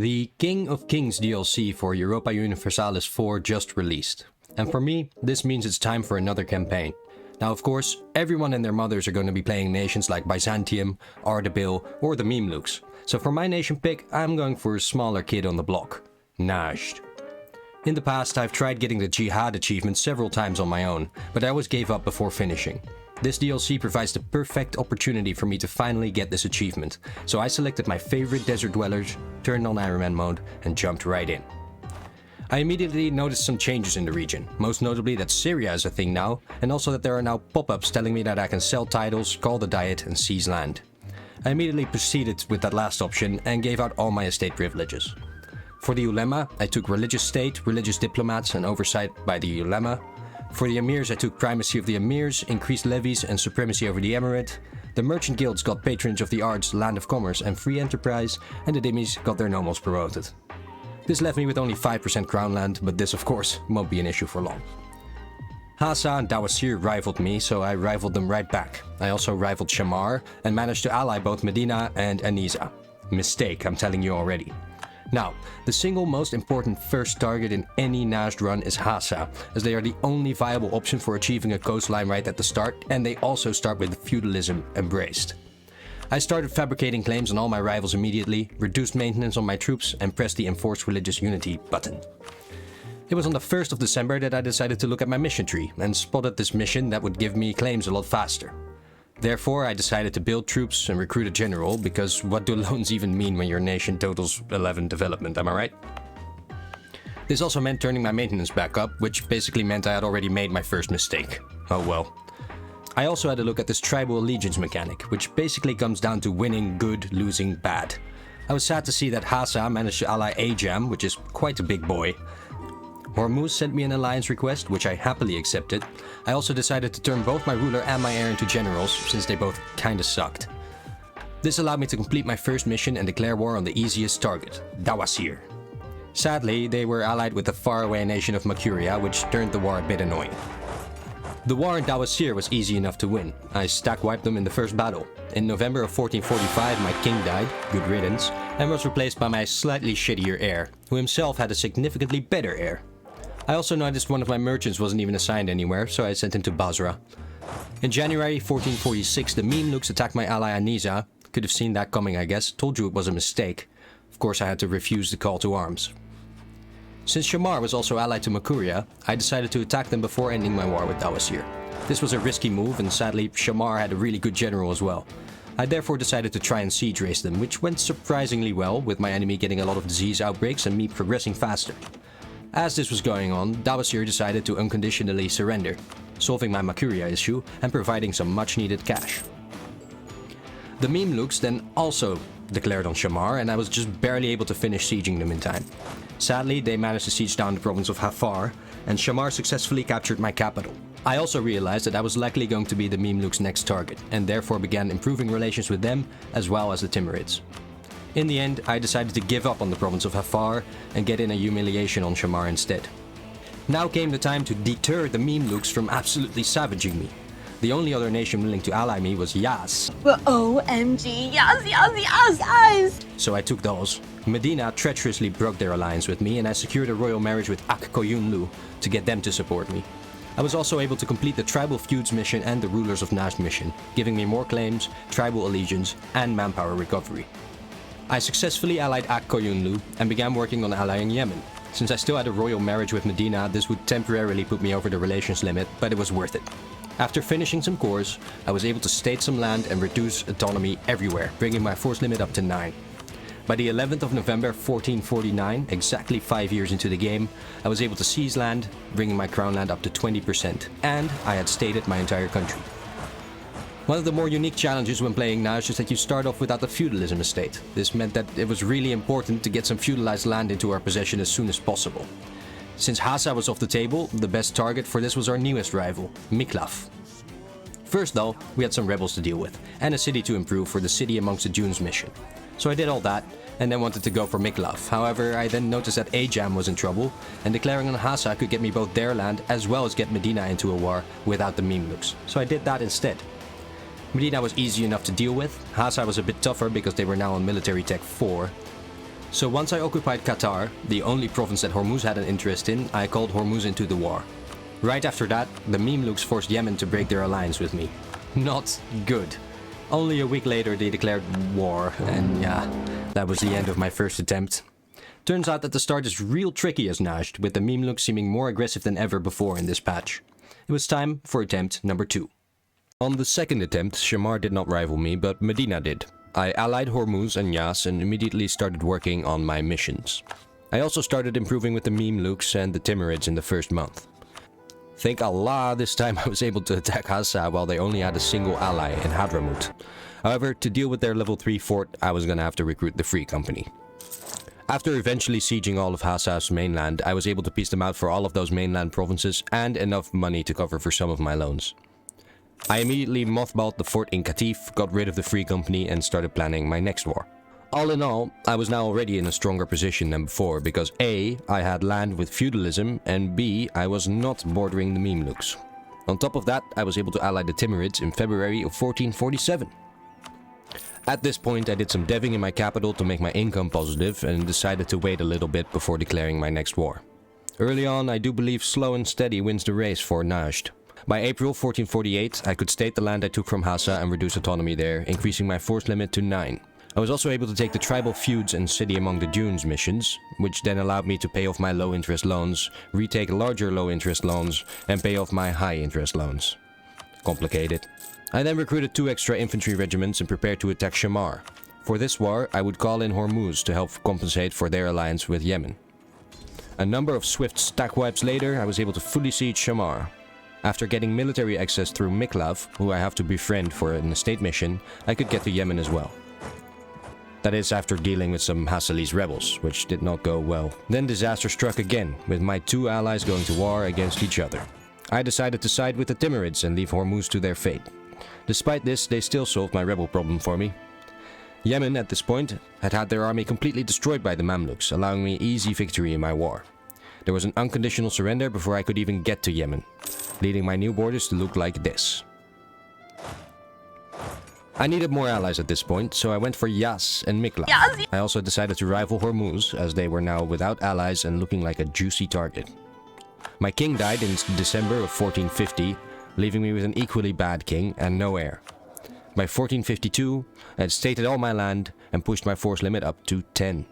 The King of Kings DLC for Europa Universalis 4 just released, and for me, this means it's time for another campaign. Now of course, everyone and their mothers are going to be playing nations like Byzantium, Ardabil, or the Memluks, so for my nation pick, I'm going for a smaller kid on the block, NAJD. In the past, I've tried getting the Jihad achievement several times on my own, but I always gave up before finishing. This DLC provides the perfect opportunity for me to finally get this achievement, so I selected my favorite desert dwellers, turned on Iron Man mode, and jumped right in. I immediately noticed some changes in the region, most notably that Syria is a thing now, and also that there are now pop-ups telling me that I can sell titles, call the Diet, and seize land. I immediately proceeded with that last option and gave out all my estate privileges. For the Ulema, I took religious state, religious diplomats, and oversight by the Ulema. For the Emirs, I took primacy of the Emirs, increased levies, and supremacy over the Emirate. The merchant guilds got patronage of the arts, land of commerce, and free enterprise, and the dhimmis got their nobles promoted. This left me with only 5% crown land, but this of course won't be an issue for long. Hassa and Dawasir rivaled me, so I rivaled them right back. I also rivaled Shamar, and managed to ally both Medina and Aniza. Mistake, I'm telling you already. Now, the single most important first target in any NAJD run is Hassa, as they are the only viable option for achieving a coastline right at the start, and they also start with feudalism embraced. I started fabricating claims on all my rivals immediately, reduced maintenance on my troops, and pressed the Enforce Religious Unity button. It was on the 1st of December that I decided to look at my mission tree, and spotted this mission that would give me claims a lot faster. Therefore, I decided to build troops and recruit a general, because what do loans even mean when your nation totals 11 development, am I right? This also meant turning my maintenance back up, which basically meant I had already made my first mistake. Oh well. I also had a look at this tribal allegiance mechanic, which basically comes down to winning good, losing bad. I was sad to see that Hassa managed to ally Ajam, which is quite a big boy. Hormuz sent me an alliance request, which I happily accepted. I also decided to turn both my ruler and my heir into generals, since they both kinda sucked. This allowed me to complete my first mission and declare war on the easiest target, Dawasir. Sadly, they were allied with the faraway nation of Makuria, which turned the war a bit annoying. The war in Dawasir was easy enough to win. I stack-wiped them in the first battle. In November of 1445, my king died, good riddance, and was replaced by my slightly shittier heir, who himself had a significantly better heir. I also noticed one of my merchants wasn't even assigned anywhere, so I sent him to Basra. In January 1446, the Memluks attacked my ally Aniza. Could have seen that coming, I guess. Told you it was a mistake. Of course, I had to refuse the call to arms. Since Shamar was also allied to Makuria, I decided to attack them before ending my war with Dawasir. This was a risky move, and sadly, Shamar had a really good general as well. I therefore decided to try and siege race them, which went surprisingly well, with my enemy getting a lot of disease outbreaks and me progressing faster. As this was going on, Dawasir decided to unconditionally surrender, solving my Makuria issue and providing some much-needed cash. The Memluks then also declared on Shamar, and I was just barely able to finish sieging them in time. Sadly, they managed to siege down the province of Hafar, and Shamar successfully captured my capital. I also realized that I was likely going to be the Memluks' next target, and therefore began improving relations with them as well as the Timurids. In the end, I decided to give up on the province of Hafar and get in a humiliation on Shamar instead. Now came the time to deter the Memluks from absolutely savaging me. The only other nation willing to ally me was Yas. But OMG, Yas! So I took those. Medina treacherously broke their alliance with me, and I secured a royal marriage with Ak Koyunlu to get them to support me. I was also able to complete the Tribal Feuds mission and the Rulers of NAJD mission, giving me more claims, tribal allegiance, and manpower recovery. I successfully allied Ak Koyunlu and began working on allying Yemen. Since I still had a royal marriage with Medina, this would temporarily put me over the relations limit, but it was worth it. After finishing some cores, I was able to state some land and reduce autonomy everywhere, bringing my force limit up to 9. By the 11th of November 1449, exactly 5 years into the game, I was able to seize land, bringing my crown land up to 20%, and I had stated my entire country. One of the more unique challenges when playing NAJD is that you start off without the feudalism estate. This meant that it was really important to get some feudalized land into our possession as soon as possible. Since Hassa was off the table, the best target for this was our newest rival, Miklaf. First though, we had some rebels to deal with, and a city to improve for the City Amongst the Dunes mission. So I did all that, and then wanted to go for Miklaf. However, I then noticed that Ajam was in trouble, and declaring on Hassa could get me both their land as well as get Medina into a war without the Memluks. So I did that instead. Medina was easy enough to deal with. Hassa was a bit tougher because they were now on military tech 4. So once I occupied Qatar, the only province that Hormuz had an interest in, I called Hormuz into the war. Right after that, the Mamluks forced Yemen to break their alliance with me. Not good. Only a week later they declared war, and yeah, that was the end of my first attempt. Turns out that the start is real tricky as NAJD, with the Mamluks seeming more aggressive than ever before in this patch. It was time for attempt number 2. On the second attempt, Shamar did not rival me, but Medina did. I allied Hormuz and Yas and immediately started working on my missions. I also started improving with the Mamluks and the Timurids in the first month. Thank Allah, this time I was able to attack Hassa while they only had a single ally in Hadramaut. However, to deal with their level 3 fort, I was gonna have to recruit the Free Company. After eventually sieging all of Hassa's mainland, I was able to piece them out for all of those mainland provinces and enough money to cover for some of my loans. I immediately mothballed the fort in Qatif, got rid of the Free Company and started planning my next war. All in all, I was now already in a stronger position than before because A, I had land with feudalism, and B, I was not bordering the Mamluks. On top of that, I was able to ally the Timurids in February of 1447. At this point, I did some deving in my capital to make my income positive and decided to wait a little bit before declaring my next war. Early on, I do believe slow and steady wins the race for NAJD. By April 1448, I could state the land I took from Hassa and reduce autonomy there, increasing my force limit to 9. I was also able to take the tribal feuds and city among the dunes missions, which then allowed me to pay off my low-interest loans, retake larger low-interest loans, and pay off my high-interest loans. Complicated. I then recruited 2 extra infantry regiments and prepared to attack Shamar. For this war, I would call in Hormuz to help compensate for their alliance with Yemen. A number of swift stack wipes later, I was able to fully siege Shamar. After getting military access through Miklav, who I have to befriend for an estate mission, I could get to Yemen as well. That is after dealing with some Hassalese rebels, which did not go well. Then disaster struck again, with my 2 allies going to war against each other. I decided to side with the Timurids and leave Hormuz to their fate. Despite this, they still solved my rebel problem for me. Yemen, at this point, had had their army completely destroyed by the Mamluks, allowing me easy victory in my war. There was an unconditional surrender before I could even get to Yemen, leading my new borders to look like this. I needed more allies at this point, so I went for Yas and Miklav. I also decided to rival Hormuz, as they were now without allies and looking like a juicy target. My king died in December of 1450, leaving me with an equally bad king and no heir. By 1452, I had stated all my land and pushed my force limit up to 10.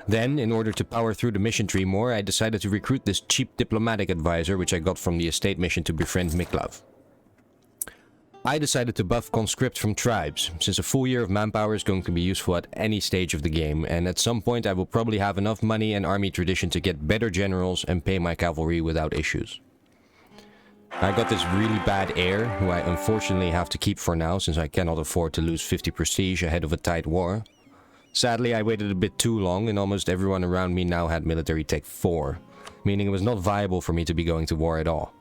Then, in order to power through the mission tree more, I decided to recruit this cheap diplomatic advisor which I got from the estate mission to befriend Miklav. I decided to buff conscript from tribes, since a full year of manpower is going to be useful at any stage of the game, and at some point I will probably have enough money and army tradition to get better generals and pay my cavalry without issues. I got this really bad heir, who I unfortunately have to keep for now since I cannot afford to lose 50 prestige ahead of a tight war. Sadly, I waited a bit too long and almost everyone around me now had military tech 4, meaning it was not viable for me to be going to war at all.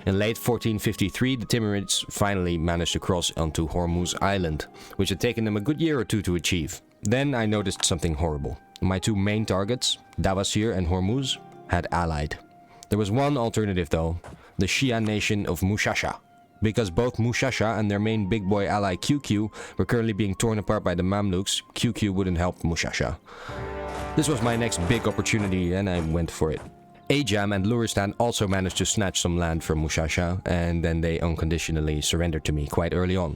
In late 1453, the Timurids finally managed to cross onto Hormuz Island, which had taken them a good year or 2 to achieve. Then I noticed something horrible. My 2 main targets, Dawasir and Hormuz, had allied. There was one alternative though, the Shia nation of Mushasha. Because both Mushasha and their main big boy ally QQ were currently being torn apart by the Mamluks, QQ wouldn't help Mushasha. This was my next big opportunity and I went for it. Ajam and Luristan also managed to snatch some land from Mushasha, and then they unconditionally surrendered to me quite early on.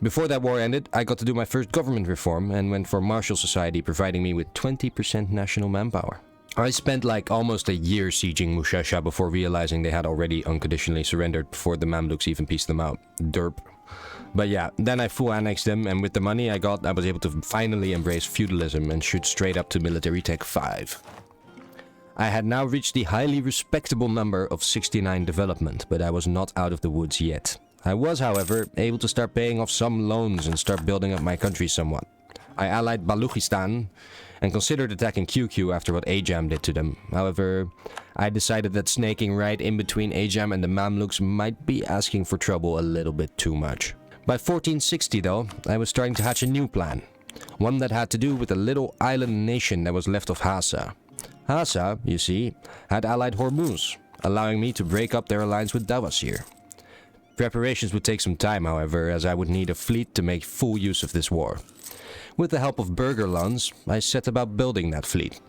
Before that war ended, I got to do my first government reform and went for martial society, providing me with 20% national manpower. I spent like almost a year sieging Mushasha before realizing they had already unconditionally surrendered before the Mamluks even pieced them out. Derp. But yeah, then I full annexed them, and with the money I got, I was able to finally embrace feudalism and shoot straight up to military tech 5. I had now reached the highly respectable number of 69 development, but I was not out of the woods yet. I was, however, able to start paying off some loans and start building up my country somewhat. I allied Baluchistan and considered attacking QQ after what Ajam did to them. However, I decided that snaking right in between Ajam and the Mamluks might be asking for trouble a little bit too much. By 1460 though, I was starting to hatch a new plan. One that had to do with a little island nation that was left of Hassa. Hassa, you see, had allied Hormuz, allowing me to break up their alliance with Dawasir. Preparations would take some time, however, as I would need a fleet to make full use of this war. With the help of burgher lands, I set about building that fleet.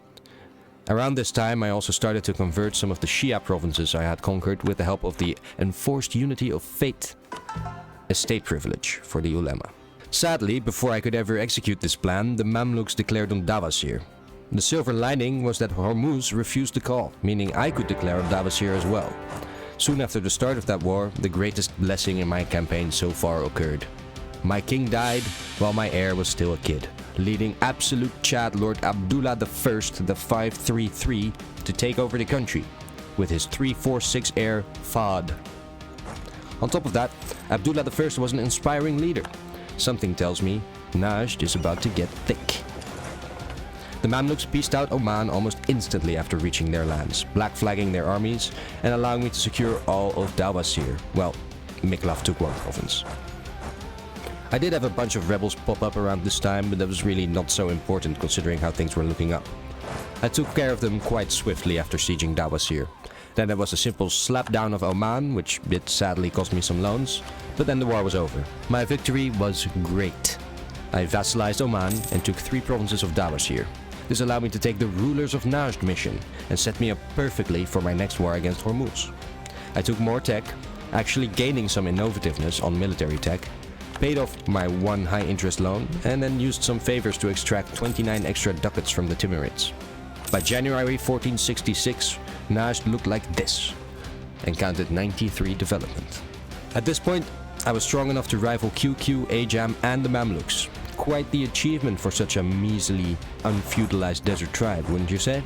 Around this time, I also started to convert some of the Shia provinces I had conquered with the help of the enforced unity of fate, estate privilege for the ulema. Sadly, before I could ever execute this plan, the Mamluks declared on Dawasir. The silver lining was that Hormuz refused the call, meaning I could declare on Dawasir as well. Soon after the start of that war, the greatest blessing in my campaign so far occurred. My king died while my heir was still a kid, leading absolute Chad Lord Abdullah I, the 533, to take over the country, with his 346 heir Fahd. On top of that, Abdullah I was an inspiring leader. Something tells me Najd is about to get thick. The Mamluks pieced out Oman almost instantly after reaching their lands, black flagging their armies and allowing me to secure all of Dawasir. Well, Miklaf took one province. I did have a bunch of rebels pop up around this time, but that was really not so important considering how things were looking up. I took care of them quite swiftly after sieging Dawasir. Then there was a simple slapdown of Oman, which did sadly cost me some loans, but then the war was over. My victory was great. I vassalized Oman and took 3 provinces of Dawasir. This allowed me to take the Rulers of Najd mission and set me up perfectly for my next war against Hormuz. I took more tech, actually gaining some innovativeness on military tech, paid off my 1 high-interest loan, and then used some favors to extract 29 extra ducats from the Timurids. By January 1466, Najd looked like this, and counted 93 development. At this point, I was strong enough to rival QQ, Ajam, and the Mamluks. Quite the achievement for such a measly, unfeudalized desert tribe, wouldn't you say?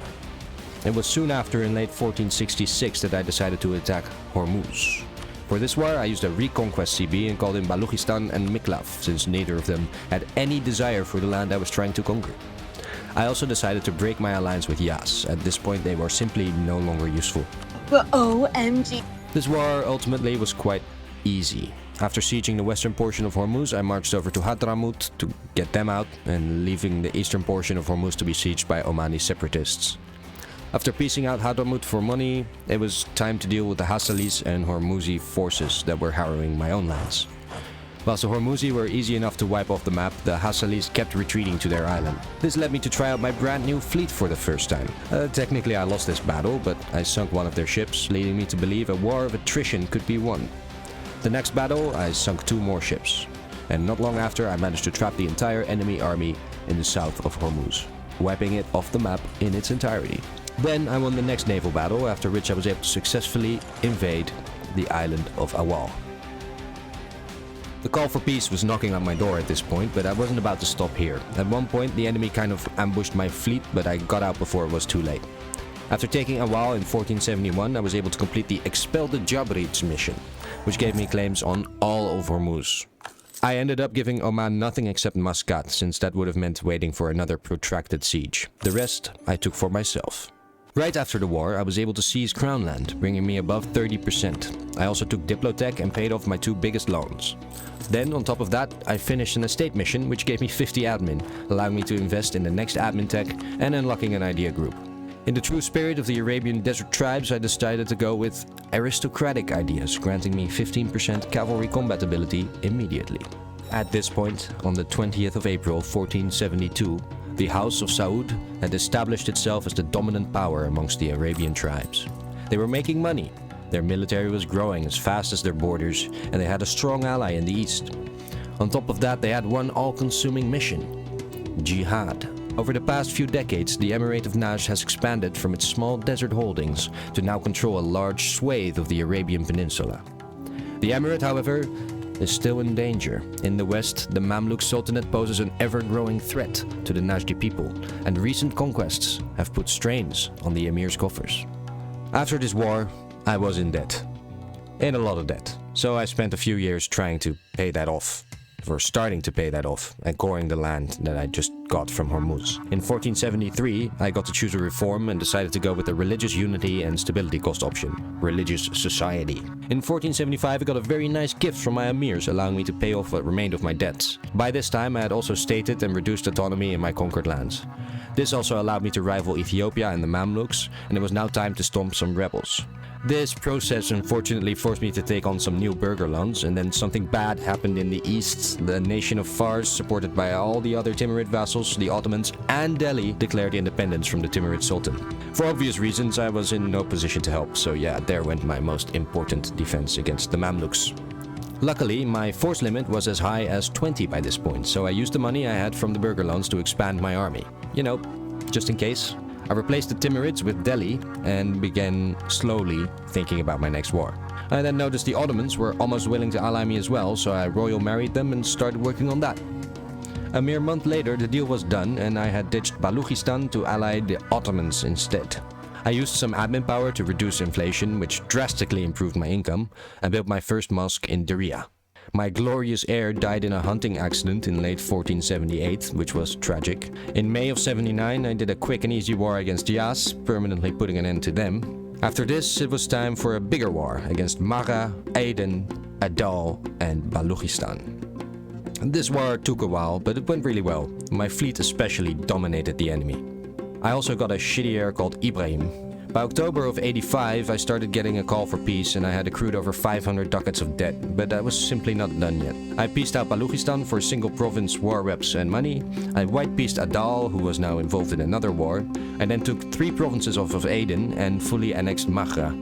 It was soon after, in late 1466, that I decided to attack Hormuz. For this war, I used a reconquest CB and called in Baluchistan and Miklaf, since neither of them had any desire for the land I was trying to conquer. I also decided to break my alliance with Yas. At this point, they were simply no longer useful. But OMG. This war ultimately was quite easy. After sieging the western portion of Hormuz, I marched over to Hadramut to get them out, and leaving the eastern portion of Hormuz to be sieged by Omani separatists. After piecing out Hadramut for money, it was time to deal with the Hassalis and Hormuzi forces that were harrowing my own lands. Whilst the Hormuzi were easy enough to wipe off the map, the Hassalis kept retreating to their island. This led me to try out my brand new fleet for the first time. Technically I lost this battle, but I sunk one of their ships, leading me to believe a war of attrition could be won. The next battle, I sunk 2 more ships, and not long after I managed to trap the entire enemy army in the south of Hormuz, wiping it off the map in its entirety. Then I won the next naval battle, after which I was able to successfully invade the island of Awal. The call for peace was knocking on my door at this point, but I wasn't about to stop here. At one point, the enemy kind of ambushed my fleet, but I got out before it was too late. After taking Awal in 1471, I was able to complete the Expel the Jabrids mission, which gave me claims on all of Hormuz. I ended up giving Oman nothing except Muscat, since that would have meant waiting for another protracted siege. The rest I took for myself. Right after the war, I was able to seize Crown Land, bringing me above 30%. I also took Diplotech and paid off my 2 biggest loans. Then, on top of that, I finished an estate mission, which gave me 50 admin, allowing me to invest in the next admin tech and unlocking an idea group. In the true spirit of the Arabian desert tribes, I decided to go with aristocratic ideas, granting me 15% cavalry combat ability immediately. At this point, on the 20th of April 1472, the House of Saud had established itself as the dominant power amongst the Arabian tribes. They were making money, their military was growing as fast as their borders, and they had a strong ally in the east. On top of that, they had one all-consuming mission: Jihad. Over the past few decades, the Emirate of Najd has expanded from its small desert holdings to now control a large swathe of the Arabian Peninsula. The Emirate, however, is still in danger. In the west, the Mamluk Sultanate poses an ever-growing threat to the Najdi people, and recent conquests have put strains on the Emir's coffers. After this war, I was in debt. In a lot of debt. So I spent a few years trying to pay that off. Or starting to pay that off, and coring the land that I just got from Hormuz. In 1473, I got to choose a reform and decided to go with the religious unity and stability cost option, religious society. In 1475, I got a very nice gift from my emirs, allowing me to pay off what remained of my debts. By this time, I had also stated and reduced autonomy in my conquered lands. This also allowed me to rival Ethiopia and the Mamluks, and it was now time to stomp some rebels. This process unfortunately forced me to take on some new Burgerlands, and then something bad happened in the east. The nation of Fars, supported by all the other Timurid vassals, the Ottomans and Delhi, declared independence from the Timurid Sultan. For obvious reasons, I was in no position to help, so yeah, there went my most important defense against the Mamluks. Luckily, my force limit was as high as 20 by this point, so I used the money I had from the Burgerlands to expand my army. You know, just in case. I replaced the Timurids with Delhi and began slowly thinking about my next war. I then noticed the Ottomans were almost willing to ally me as well, so I royal married them and started working on that. A mere month later, the deal was done and I had ditched Baluchistan to ally the Ottomans instead. I used some admin power to reduce inflation, which drastically improved my income, and built my first mosque in Diriyah. My glorious heir died in a hunting accident in late 1478, which was tragic. In May of 79, I did a quick and easy war against Yas, permanently putting an end to them. After this, it was time for a bigger war against Mara, Aden, Adal, and Baluchistan. This war took a while, but it went really well. My fleet especially dominated the enemy. I also got a shitty heir called Ibrahim. By October of 85, I started getting a call for peace and I had accrued over 500 ducats of debt, but I was simply not done yet. I pieced out Baluchistan for single province war reps and money. I white-pieced Adal, who was now involved in another war. I then took 3 provinces off of Aden and fully annexed Maghra,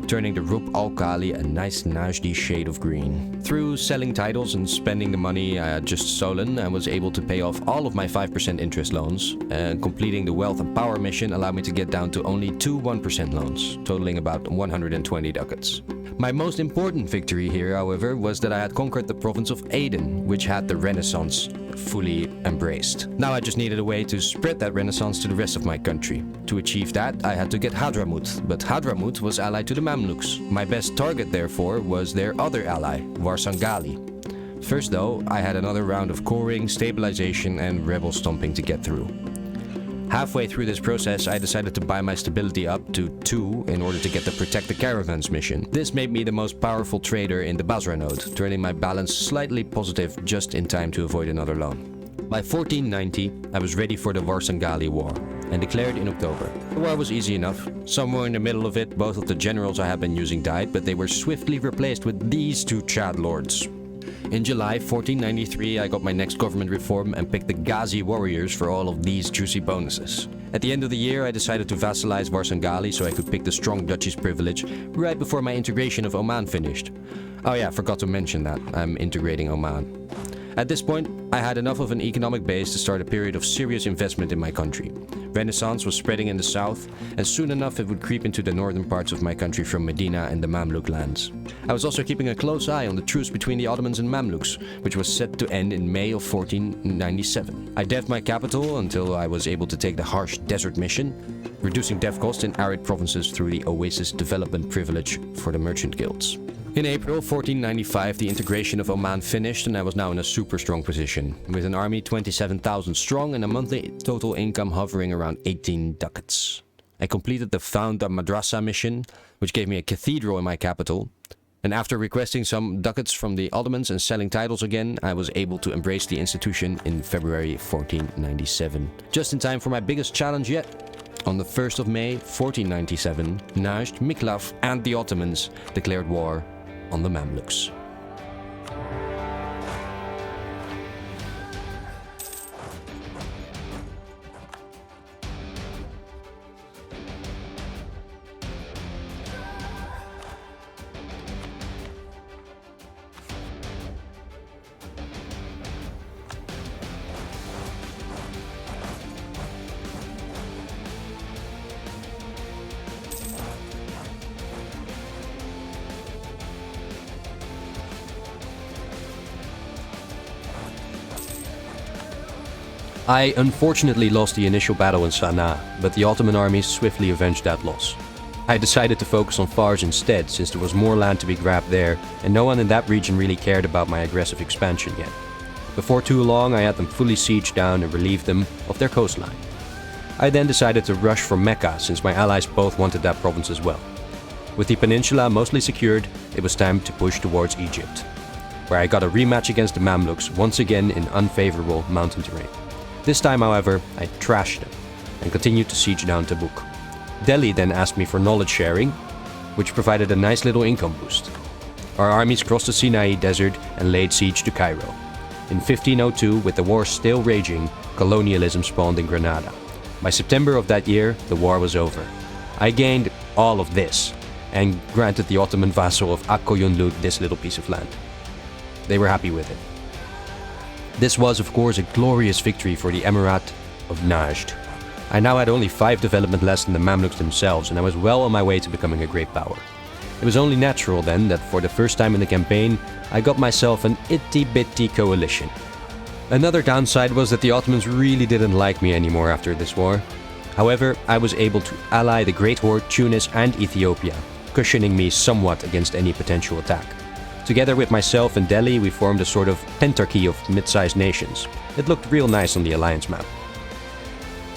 turning the Rub al-Khali a nice NAJD shade of green. Through selling titles and spending the money I had just stolen, I was able to pay off all of my 5% interest loans, and completing the Wealth and Power mission allowed me to get down to only 2 1% loans, totaling about 120 ducats. My most important victory here, however, was that I had conquered the province of Aden, which had the Renaissance fully embraced. Now I just needed a way to spread that Renaissance to the rest of my country. To achieve that, I had to get Hadramut, but Hadramut was allied to the Mamluks. My best target, therefore, was their other ally, Varsangali. First though, I had another round of coring, stabilization and rebel stomping to get through. Halfway through this process, I decided to buy my stability up to 2 in order to get the Protect the Caravans mission. This made me the most powerful trader in the Basra node, turning my balance slightly positive just in time to avoid another loan. By 1490, I was ready for the Varsangali War, and declared in October. The war was easy enough. Somewhere in the middle of it, both of the generals I had been using died, but they were swiftly replaced with these 2 Chad lords. In July 1493, I got my next government reform and picked the Ghazi warriors for all of these juicy bonuses. At the end of the year, I decided to vassalize Varsangali so I could pick the strong duchy's privilege right before my integration of Oman finished. Oh yeah, forgot to mention that. I'm integrating Oman. At this point, I had enough of an economic base to start a period of serious investment in my country. Renaissance was spreading in the south, and soon enough it would creep into the northern parts of my country from Medina and the Mamluk lands. I was also keeping a close eye on the truce between the Ottomans and Mamluks, which was set to end in May of 1497. I deved my capital until I was able to take the harsh desert mission, reducing dev costs in arid provinces through the Oasis development privilege for the merchant guilds. In April 1495, the integration of Oman finished and I was now in a super strong position, with an army 27,000 strong and a monthly total income hovering around 18 ducats. I completed the Found a Madrasa mission, which gave me a cathedral in my capital, and after requesting some ducats from the Ottomans and selling titles again, I was able to embrace the institution in February 1497, just in time for my biggest challenge yet. On the 1st of May 1497, Najd, Miklav and the Ottomans declared war on the Mamluks. I unfortunately lost the initial battle in Sana'a, but the Ottoman army swiftly avenged that loss. I decided to focus on Fars instead, since there was more land to be grabbed there, and no one in that region really cared about my aggressive expansion yet. Before too long, I had them fully sieged down and relieved them of their coastline. I then decided to rush for Mecca, since my allies both wanted that province as well. With the peninsula mostly secured, it was time to push towards Egypt, where I got a rematch against the Mamluks, once again in unfavorable mountain terrain. This time, however, I trashed them. and continued to siege down Tabuk. Delhi then asked me for knowledge sharing, which provided a nice little income boost. Our armies crossed the Sinai Desert and laid siege to Cairo. In 1502, with the war still raging, colonialism spawned in Granada. By September of that year, the war was over. I gained all of this and granted the Ottoman vassal of Akkoyunlu this little piece of land. They were happy with it. This was, of course, a glorious victory for the Emirate of Najd. I now had only 5 development less than the Mamluks themselves, and I was well on my way to becoming a great power. It was only natural then that for the first time in the campaign, I got myself an itty-bitty coalition. Another downside was that the Ottomans really didn't like me anymore after this war. However, I was able to ally the Great Horde, Tunis and Ethiopia, cushioning me somewhat against any potential attack. Together with myself and Delhi, we formed a sort of pentarchy of mid-sized nations. It looked real nice on the alliance map.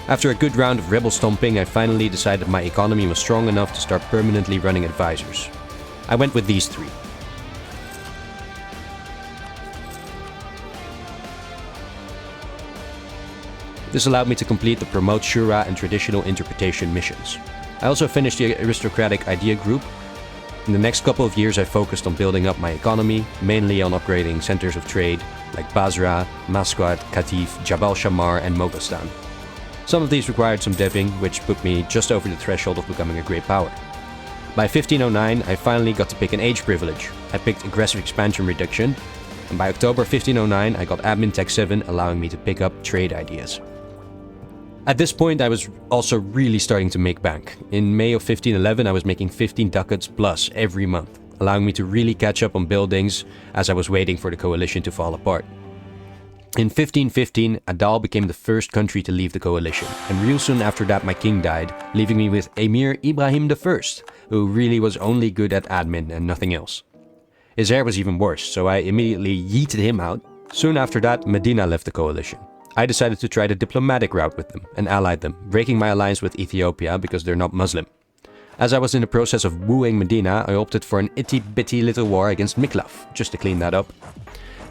After a good round of rebel stomping, I finally decided my economy was strong enough to start permanently running advisors. I went with these 3. This allowed me to complete the Promote Shura and Traditional Interpretation missions. I also finished the Aristocratic Idea Group. In the next couple of years I focused on building up my economy, mainly on upgrading centers of trade like Basra, Masqat, Qatif, Jabal Shammar and Moghastan. Some of these required some deving, which put me just over the threshold of becoming a great power. By 1509 I finally got to pick an age privilege. I picked Aggressive Expansion Reduction, and by October 1509 I got Admin Tech 7, allowing me to pick up trade ideas. At this point I was also really starting to make bank. In May of 1511 I was making 15 ducats plus every month, allowing me to really catch up on buildings as I was waiting for the coalition to fall apart. In 1515, Adal became the first country to leave the coalition, and real soon after that my king died, leaving me with Emir Ibrahim I, who really was only good at admin and nothing else. His heir was even worse, so I immediately yeeted him out. Soon after that, Medina left the coalition. I decided to try the diplomatic route with them and allied them, breaking my alliance with Ethiopia because they're not Muslim. As I was in the process of wooing Medina, I opted for an itty-bitty little war against Miklaf, just to clean that up.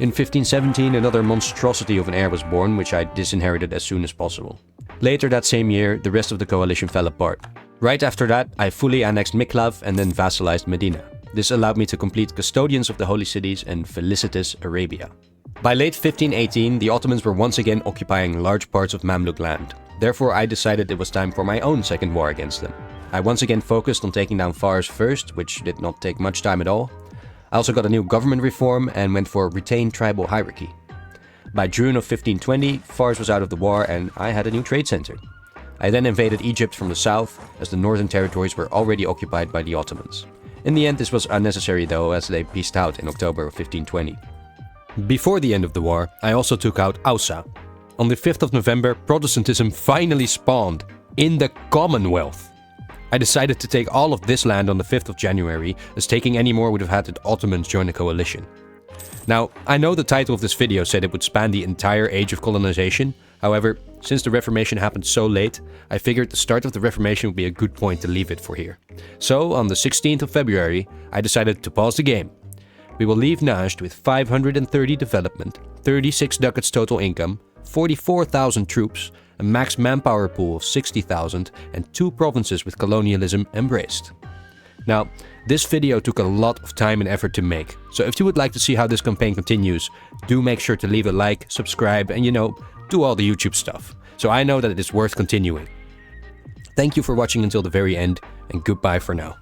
In 1517, another monstrosity of an heir was born, which I disinherited as soon as possible. Later that same year, the rest of the coalition fell apart. Right after that, I fully annexed Miklaf and then vassalized Medina. This allowed me to complete Custodians of the Holy Cities and Felicitas Arabia. By late 1518, the Ottomans were once again occupying large parts of Mamluk land. Therefore, I decided it was time for my own second war against them. I once again focused on taking down Fars first, which did not take much time at all. I also got a new government reform and went for retained tribal hierarchy. By June of 1520, Fars was out of the war and I had a new trade center. I then invaded Egypt from the south, as the northern territories were already occupied by the Ottomans. In the end, this was unnecessary though, as they peaced out in October of 1520. Before the end of the war, I also took out Aussa. On the 5th of November, Protestantism finally spawned in the Commonwealth. I decided to take all of this land on the 5th of January, as taking any more would have had the Ottomans join the coalition. Now, I know the title of this video said it would span the entire age of colonization. However, since the Reformation happened so late, I figured the start of the Reformation would be a good point to leave it for here. So, on the 16th of February, I decided to pause the game. We will leave Najd with 530 development, 36 ducats total income, 44,000 troops, a max manpower pool of 60,000, and 2 provinces with colonialism embraced. Now, this video took a lot of time and effort to make, so if you would like to see how this campaign continues, do make sure to leave a like, subscribe, and do all the YouTube stuff, so I know that it is worth continuing. Thank you for watching until the very end, and goodbye for now.